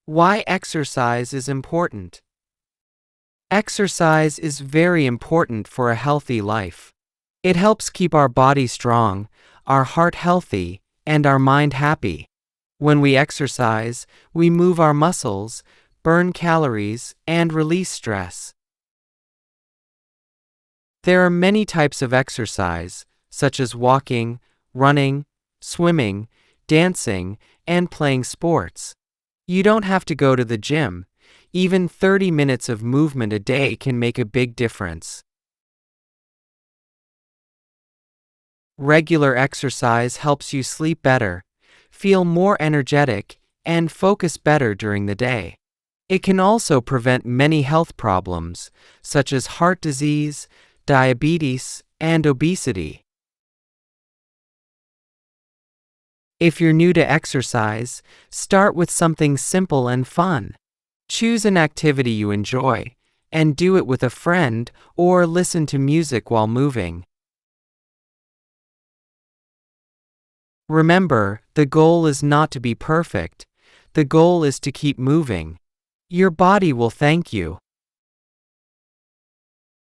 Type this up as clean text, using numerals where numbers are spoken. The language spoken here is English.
Why exercise is important. Exercise is very important for a healthy life. It helps keep our body strong, our heart healthy, and our mind happy. When we exercise, we move our muscles, burn calories, and release stress. There are many types of exercise, such as walking, running, swimming, dancing, and playing sports. You don't have to go to the gym. Even 30 minutes of movement a day can make a big difference. Regular exercise helps you sleep better, feel more energetic, and focus better during the day. It can also prevent many health problems, such as heart disease, diabetes, and obesity. If you're new to exercise, start with something simple and fun. Choose an activity you enjoy, and do it with a friend or listen to music while moving. Remember, the goal is not to be perfect. The goal is to keep moving. Your body will thank you.